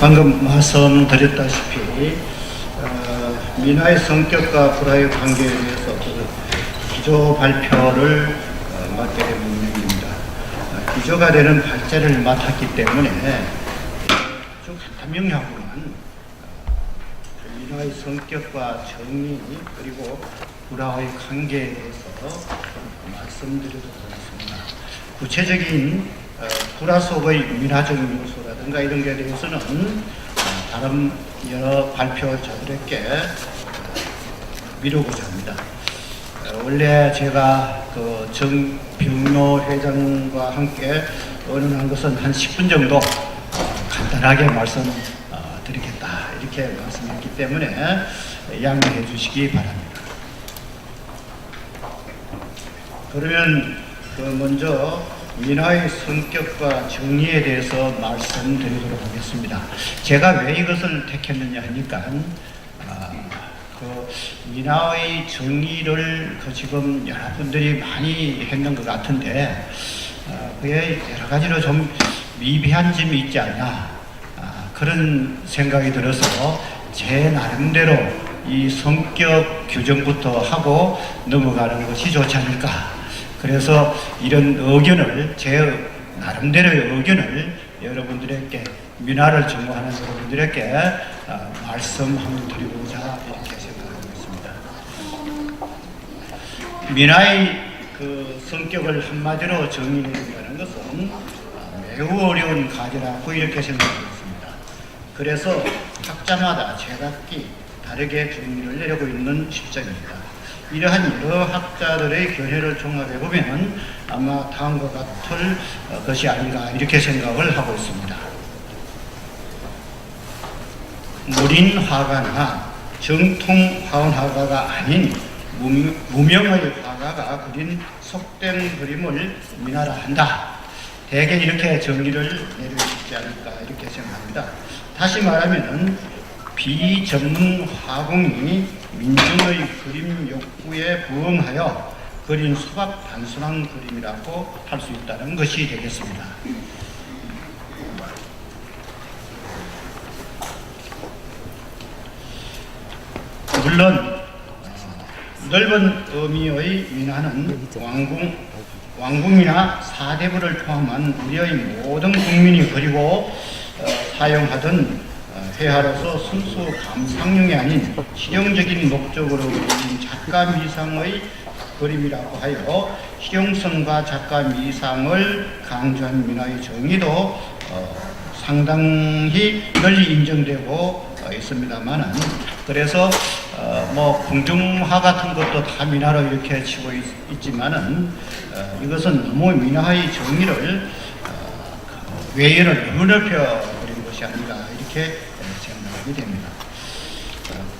방금 말씀드렸다시피 민화의 성격과 불화의 관계에 대해서 기조 발표를 맡게 된 문명입니다. 기조가 되는 발제를 맡았기 때문에 좀 간단명료하고만 민화의 성격과 정의 그리고 불화의 관계에 대해서 말씀드리도록 하겠습니다. 구체적인 불화 속의 민화적 요소라든가 이런 것에 대해서는 다른 여러 발표자들에게 미루고자 합니다. 원래 제가 그 정병로 회장과 함께 의논한 것은 한 10분 정도 간단하게 말씀드리겠다 이렇게 말씀했기 때문에 양해해 주시기 바랍니다. 그러면 먼저 민화의 성격과 정의에 대해서 말씀드리도록 하겠습니다. 제가 왜 이것을 택했느냐 하니까 민화의 정의를 지금 여러분들이 많이 했는 것 같은데 그게 여러 가지로 좀 미비한 점이 있지 않나 그런 생각이 들어서 제 나름대로 이 성격 규정부터 하고 넘어가는 것이 좋지 않을까. 그래서 이런 의견을 제 나름대로의 의견을 여러분들에게 민화를 전공하는 여러분들에게 말씀 한번 드리고자 이렇게 생각하고 있습니다. 민화의 그 성격을 한마디로 정의해낸다는 것은 매우 어려운 과제라고 이렇게 생각하고 있습니다. 그래서 학자마다 제각기 다르게 정의를 내려고 있는 실정입니다. 이러한 여러 학자들의 견해를 종합해 보면 아마 다음과 같을 것이 아닌가 이렇게 생각을 하고 있습니다. 무린 화가나 정통 화원 화가가 아닌 무명의 화가가 그린 속된 그림을 민화라 한다. 대개 이렇게 정의를 내리고 싶지 않을까 이렇게 생각합니다. 다시 말하면 비전문 화공이 민중의 그림 욕구에 부응하여 그린 수박 단순한 그림이라고 할 수 있다는 것이 되겠습니다. 물론 넓은 의미의 민화는 왕궁이나 사대부를 포함한 우리의 모든 국민이 그리고 사용하던 회화로서 순수 감상용이 아닌 실용적인 목적으로 그린 작가 미상의 그림이라고 하여 실용성과 작가 미상을 강조한 민화의 정의도 상당히 널리 인정되고 있습니다만은 그래서 뭐 궁중화 같은 것도 다 민화로 이렇게 치고 있지만은 이것은 너무 민화의 정의를 외연을 너무 넓혀 버린 것이 아닌가 이렇게 생각이 됩니다.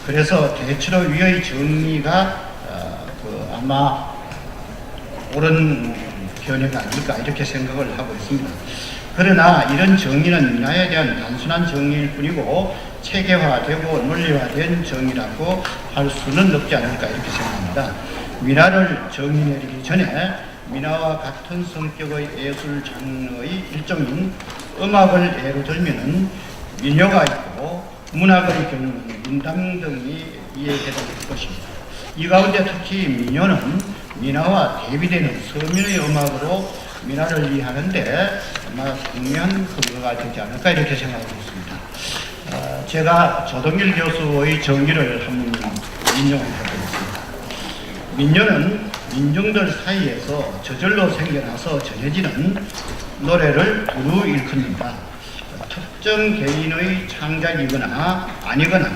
그래서 대체로 위의 정의가 아마 옳은 견해가 아닐까 이렇게 생각을 하고 있습니다. 그러나 이런 정의는 민화에 대한 단순한 정의일 뿐이고 체계화되고 논리화된 정의라고 할 수는 없지 않을까 이렇게 생각합니다. 민화를 정의 내리기 전에 민화와 같은 성격의 예술 장르의 일종인 음악을 예로 들면은 민요가 있고 문학의 경우는 문당 등이 이해되는 것입니다. 이 가운데 특히 민요는 민화와 대비되는 서민의 음악으로 민화를 이해하는데 아마 중요한 근거가 되지 않을까 이렇게 생각하고 있습니다. 제가 조동일 교수의 정의를 한번 인용해 보겠습니다. 민요는 민중들 사이에서 저절로 생겨나서 전해지는 노래를 두루 일컫는다. 특정 개인의 창작이거나 아니거나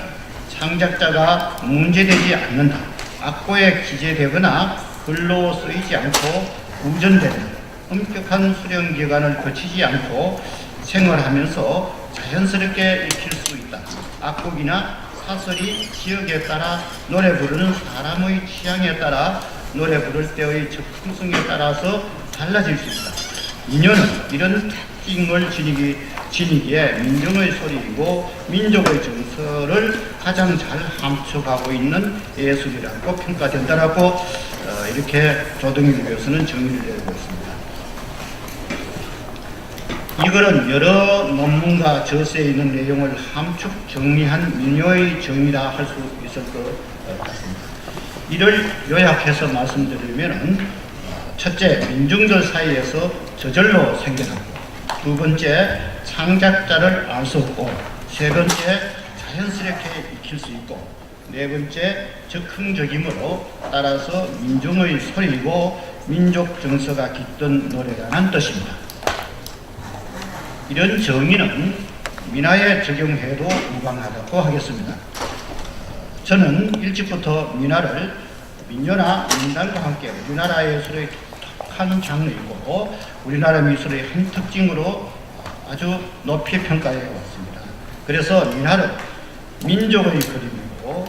창작자가 문제되지 않는다. 악보에 기재되거나 글로 쓰이지 않고 구전되는 엄격한 수령 기간을 거치지 않고 생활하면서 자연스럽게 익힐 수 있다. 악곡이나 사설이 지역에 따라 노래 부르는 사람의 취향에 따라 노래 부를 때의 적성에 따라서 달라질 수 있다. 민요는 이런 특징을 지니기에 민중의 소리이고 민족의 정서를 가장 잘 함축하고 있는 예술이라고 평가된다라고 이렇게 조동일 교수는 정의를 내리고 있습니다. 이거는 여러 논문과 저서에 있는 내용을 함축 정리한 민요의 정의라 할 수 있을 것 같습니다. 이를 요약해서 말씀드리면은 첫째, 민중들 사이에서 저절로 생겨났고, 두 번째, 창작자를 알 수 없고, 세 번째, 자연스럽게 익힐 수 있고, 네 번째, 즉흥적이므로 따라서 민중의 소리이고 민족 정서가 깃든 노래라는 뜻입니다. 이런 정의는 민화에 적용해도 무방하다고 하겠습니다. 저는 일찍부터 민화를 민요나 민단과 함께 우리나라 예술의 독특한 장르이고 우리나라 미술의 한 특징으로 아주 높이 평가해 왔습니다. 그래서 민화를 민족의 그림이고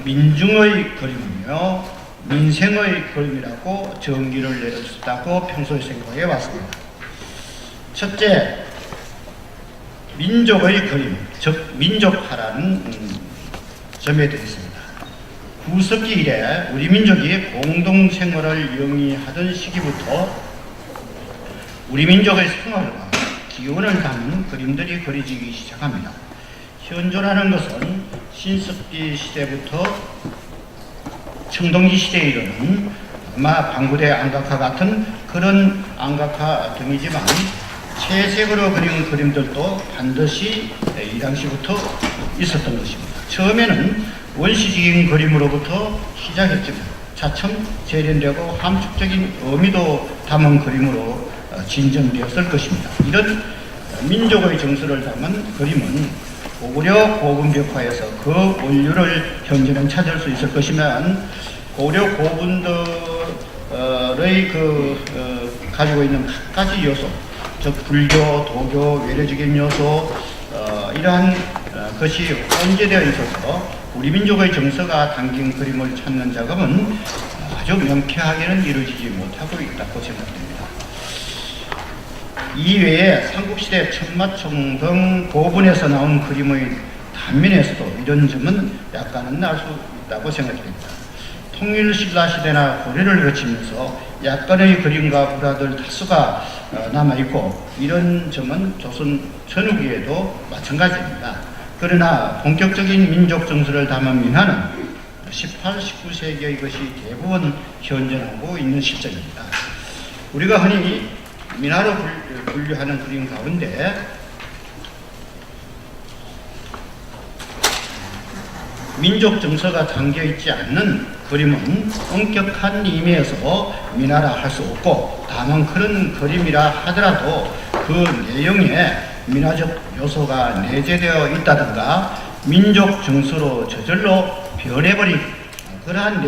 민중의 그림이며 민생의 그림이라고 정의를 내릴 수 있다고 평소에 생각해 왔습니다. 첫째, 민족의 그림, 즉 민족화라는 점에 대해서입니다. 구석기 이래 우리 민족이 공동생활을 영위하던 시기부터 우리 민족의 생활과 기원을 담은 그림들이 그려지기 시작합니다. 현존하는 것은 신석기 시대부터 청동기 시대에 이르는 방구대 안각화 같은 그런 안각화 등이지만 채색으로 그린 그림들도 반드시 이 당시부터 있었던 것입니다. 처음에는 원시적인 그림으로부터 시작했지만 차츰 세련되고 함축적인 의미도 담은 그림으로 진전되었을 것입니다. 이런 민족의 정서를 담은 그림은 고구려 고분벽화에서 그 원류를 현재는 찾을 수 있을 것이면 고구려 고분들의 가지고 있는 각가지 요소, 즉 불교, 도교, 외래적인 요소 이러한 것이 혼재되어 있어서 우리 민족의 정서가 담긴 그림을 찾는 작업은 아주 명쾌하게는 이루어지지 못하고 있다고 생각됩니다. 이외에 삼국시대 천마총 등 고분에서 나온 그림의 단면에서도 이런 점은 약간은 알 수 있다고 생각됩니다. 통일신라 시대나 고려를 거치면서 약간의 그림과 불화들 다수가 남아있고 이런 점은 조선 전후기에도 마찬가지입니다. 그러나 본격적인 민족 정서를 담은 민화는 18, 19세기의 것이 대부분 현존하고 있는 실정입니다. 우리가 흔히 민화로 분류하는 그림 가운데 민족 정서가 담겨있지 않는 그림은 엄격한 의미에서 민화라 할 수 없고 다만 그런 그림이라 하더라도 그 내용에 민화적 요소가 내재되어 있다든가 민족 정서로 저절로 변해버린 그러한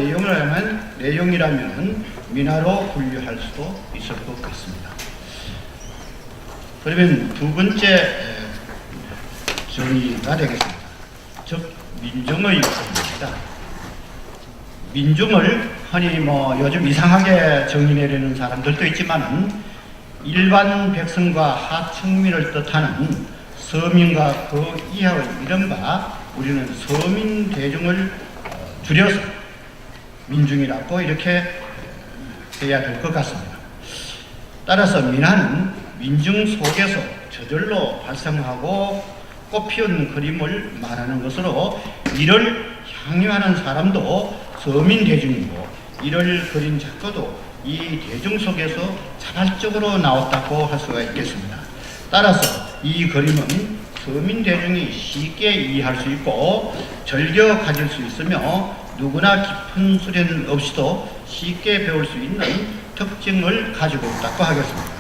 내용이라면 민화로 분류할 수도 있을 것 같습니다. 그러면 두 번째 정의가 되겠습니다. 즉 민중의 그림입니다. 민중을 흔히 요즘 이상하게 정의 내리는 사람들도 있지만은 일반 백성과 하층민을 뜻하는 서민과 그 이하의 이른바 우리는 서민 대중을 줄여서 민중이라고 이렇게 해야 될 것 같습니다. 따라서 민화는 민중 속에서 저절로 발생하고 꽃피운 그림을 말하는 것으로 이를 향유하는 사람도 서민 대중이고 이를 그린 작가도 이 대중 속에서 자발적으로 나왔다고 할 수가 있겠습니다. 따라서 이 그림은 서민 대중이 쉽게 이해할 수 있고 즐겨 가질 수 있으며 누구나 깊은 수련 없이도 쉽게 배울 수 있는 특징을 가지고 있다고 하겠습니다.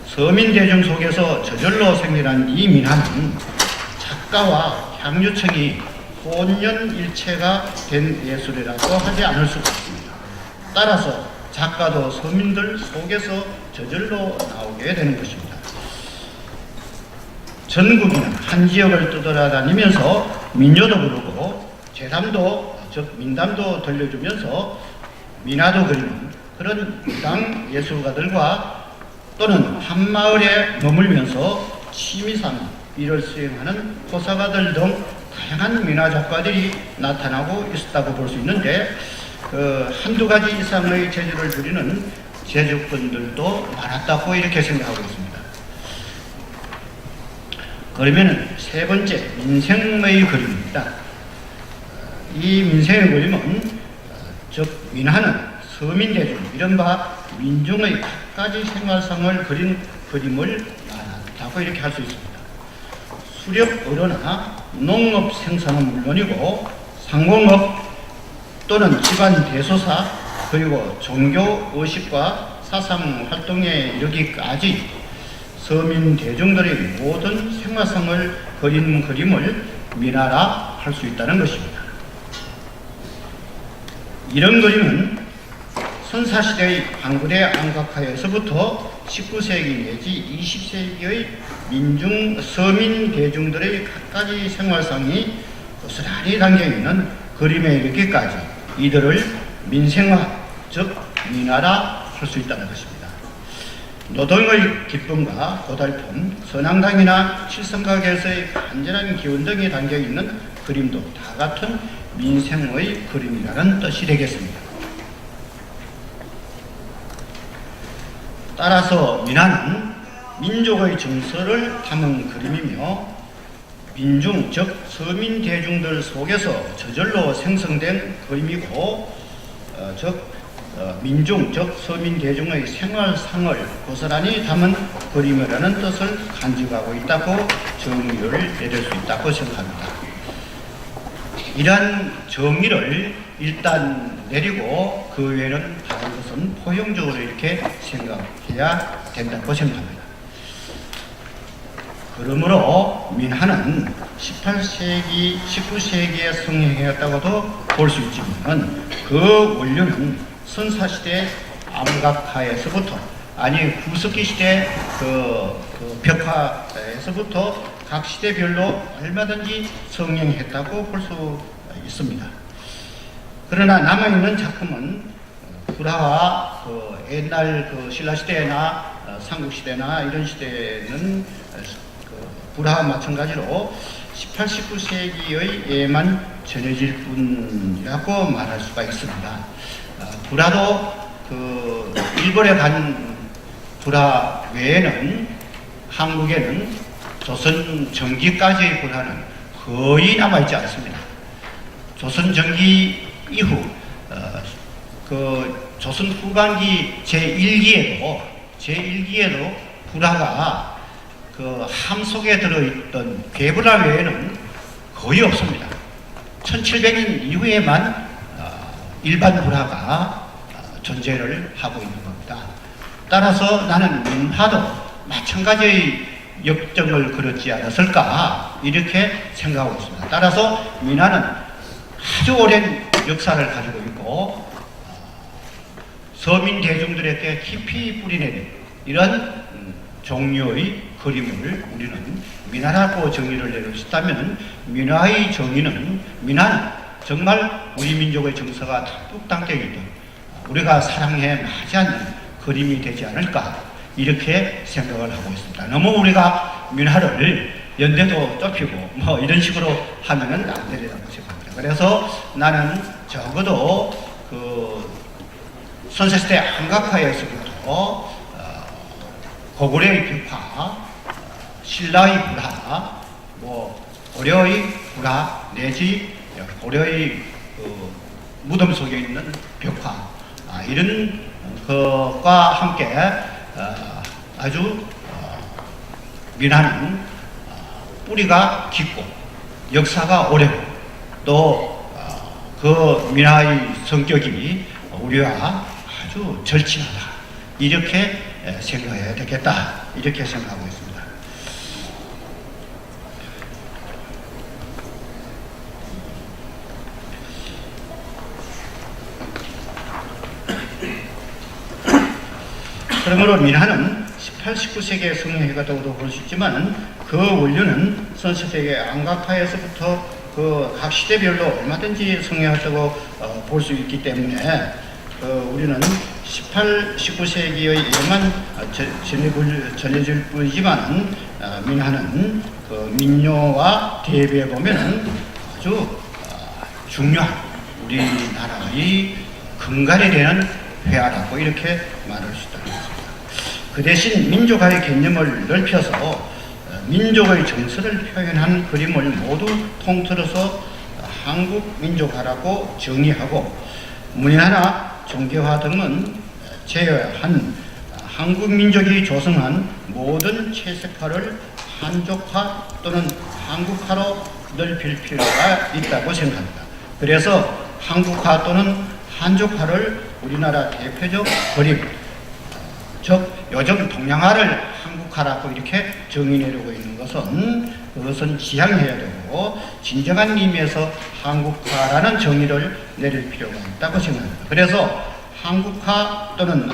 서민 대중 속에서 저절로 생겨난 이 민화는 작가와 향유청이 혼연일체가 된 예술이라고 하지 않을 수가 없습니다. 따라서 작가도 서민들 속에서 저절로 나오게 되는 것입니다. 전국인은 한 지역을 떠돌아다니면서 민요도 부르고 제담도 즉 민담도 들려주면서 민화도 그리는 그런 무당 예술가들과 또는 한 마을에 머물면서 취미삼아 일을 수행하는 호사가들 등 다양한 민화 작가들이 나타나고 있었다고 볼 수 있는데 한두 가지 이상의 재주를 부리는 제조권들도 많았다고 이렇게 생각하고 있습니다. 그러면 세 번째, 민생의 그림입니다. 이 민생의 그림은 즉 민화는 서민대중, 이른바 민중의 각가지 생활상을 그린 그림을 말한다고 이렇게 할 수 있습니다. 수렵 어로나 농업 생산은 물론이고 상공업 또는 집안 대소사, 그리고 종교 의식과 사상 활동에 이르기까지 서민 대중들의 모든 생활상을 그린 그림을 민화라 할 수 있다는 것입니다. 이런 그림은 선사시대의 한글의 안각하에서부터 19세기 내지 20세기의 서민 대중들의 각가지 생활상이 고스란히 담겨있는 그림에 이르기까지 이들을 민생화, 즉 민화라 할 수 있다는 것입니다. 노동의 기쁨과 고달픔, 선앙당이나 칠성각에서의 간절한 기운 등이 담겨있는 그림도 다 같은 민생의 그림이라는 뜻이 되겠습니다. 따라서 민화는 민족의 정서를 담은 그림이며 민중, 즉 서민 대중들 속에서 저절로 생성된 그림이고 민중, 즉 서민 대중의 생활상을 고스란히 담은 그림이라는 뜻을 간직하고 있다고 정의를 내릴 수 있다고 생각합니다. 이러한 정의를 일단 내리고 그 외에는 다른 것은 포용적으로 이렇게 생각해야 된다고 생각합니다. 그러므로 민화는 18세기, 19세기에 성행했다고도 볼 수 있지만 그 원료는 선사시대 암각하에서부터, 아니 구석기 시대 벽화에서부터 각 시대별로 얼마든지 성행했다고 볼 수 있습니다. 그러나 남아있는 작품은 불화와 옛날 신라시대나 삼국시대나 이런 시대는 불화와 마찬가지로 18, 19세기에만 전해질 뿐이라고 말할 수가 있습니다. 불화도 일본에 간 불화 외에는 한국에는 조선 전기까지의 불화는 거의 남아있지 않습니다. 조선 전기 이후 조선 후반기 제1기에도 불화가 함 속에 들어있던 괴불화 외에는 거의 없습니다. 1700년 이후에만 일반 불화가 존재를 하고 있는 겁니다. 따라서 나는 민화도 마찬가지의 역정을 그렸지 않았을까 이렇게 생각하고 있습니다. 따라서 민화는 아주 오랜 역사를 가지고 있고 서민 대중들에게 깊이 뿌리내린 이런 종류의 그림을 우리는 민화라고 정의를 내릴 수 있다면 민화의 정의는 민화는 정말 우리 민족의 정서가 듬뿍 담겨있던 우리가 사랑해 마지 않는 그림이 되지 않을까 이렇게 생각을 하고 있습니다. 너무 우리가 민화를 연대도 좁히고 이런 식으로 하면은 안 되리라고 생각합니다. 그래서 나는 적어도 선사시대 한각화에서부터 고구려의 벽화, 신라의 불화, 고려의 불화 내지 고려의 무덤 속에 있는 벽화 이런 것과 함께 아주 민화는 뿌리가 깊고 역사가 오래고 또 그 민화의 성격이 우리와 아주 절친하다 이렇게 생각해야 되겠다 이렇게 생각하고 있습니다. 그러므로 민화는 18, 19세기에 성행해갔다고도 볼 수 있지만 그 원료는 선사시대의 안각화에서부터 각 시대별로 얼마든지 성행했다고 볼 수 있기 때문에 우리는 18, 19세기에만 전해질 뿐이지만 민화는 민요와 대비해 보면 아주 중요한 우리나라의 근간이 되는 회화라고 이렇게 말할 수 있다는 것입니다. 그 대신 민족화의 개념을 넓혀서 민족의 정서를 표현한 그림을 모두 통틀어서 한국 민족화라고 정의하고 문화나 종교화 등은 제외한 한국 민족이 조성한 모든 채색화를 한족화 또는 한국화로 넓힐 필요가 있다고 생각합니다. 그래서 한국화 또는 한족화를 우리나라 대표적 그림, 즉 요즘 동양화를 한국화라고 이렇게 정의내려고 있는 것은 그것은 지양해야 되고 진정한 의미에서 한국화라는 정의를 내릴 필요가 있다고 생각합니다. 그래서 한국화 또는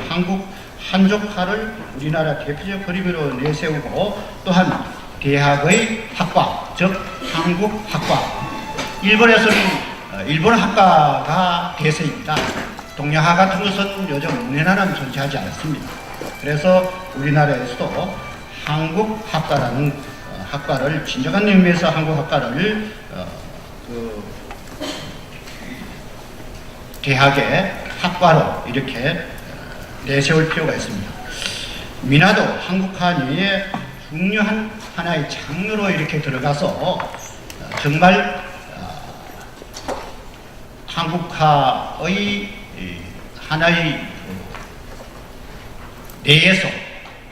한족화를 우리나라 대표적 그림으로 내세우고 또한 대학의 학과, 즉 한국학과, 일본에서는 일본 학과가 대세입니다. 동양화 같은 것은 요즘 우리나라는 존재하지 않습니다. 그래서 우리나라에서도 한국학과라는 학과를 진정한 의미에서 한국학과를 대학의 학과로 이렇게 내세울 필요가 있습니다. 민화도 한국화 내에 중요한 하나의 장르로 이렇게 들어가서 정말 한국화의 하나의 내에서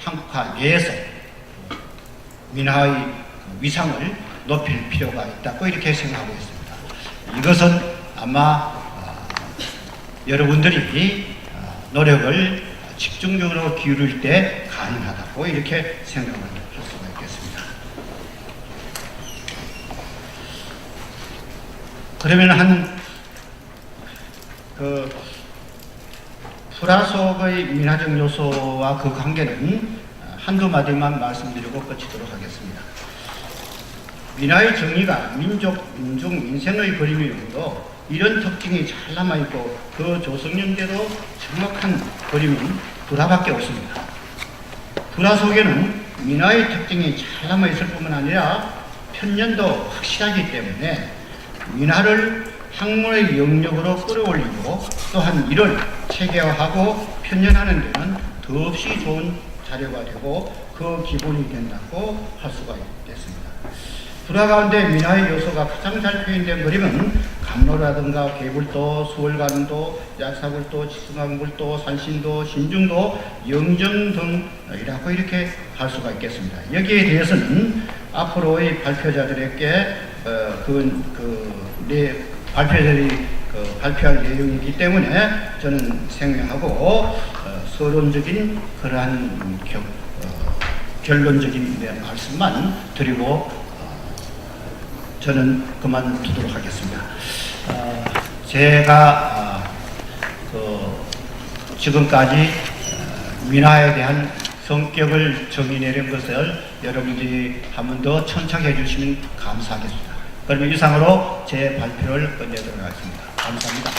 한국화 내에서 민화의 위상을 높일 필요가 있다고 이렇게 생각하고 있습니다. 이것은 아마 여러분들이 노력을 집중적으로 기울일 때 가능하다고 이렇게 생각을 할 수가 있겠습니다. 그러면 불화 속의 민화적 요소와 그 관계는 한두 마디만 말씀드리고 끝이도록 하겠습니다. 민화의 정의가 민족, 민족, 민생의 그림이므로 이런 특징이 잘 남아있고 그 조성연대로 정확한 그림은 불화밖에 없습니다. 불화 속에는 민화의 특징이 잘 남아있을 뿐만 아니라 편년도 확실하기 때문에 민화를 학문의 영역으로 끌어올리고 또한 이를 체계화하고 편연하는 데는 더없이 좋은 자료가 되고 그 기본이 된다고 할 수가 있겠습니다. 불화 가운데 민화의 요소가 가장 잘 표현된 그림은 감로라든가 개불도, 수월가능도, 약사불도, 지승왕불도, 산신도, 신중도, 영정 등이라고 이렇게 할 수가 있겠습니다. 여기에 대해서는 앞으로의 발표자들에게 발표자들이 발표할 내용이기 때문에 저는 생략하고 서론적인 그러한 결론적인 말씀만 드리고 저는 그만두도록 하겠습니다. 제가 지금까지 민화에 대한 성격을 정의내린 것을 여러분들이 한 번 더 천착해 주시면 감사하겠습니다. 그러면 이상으로 제 발표를 끝내도록 하겠습니다. 감사합니다.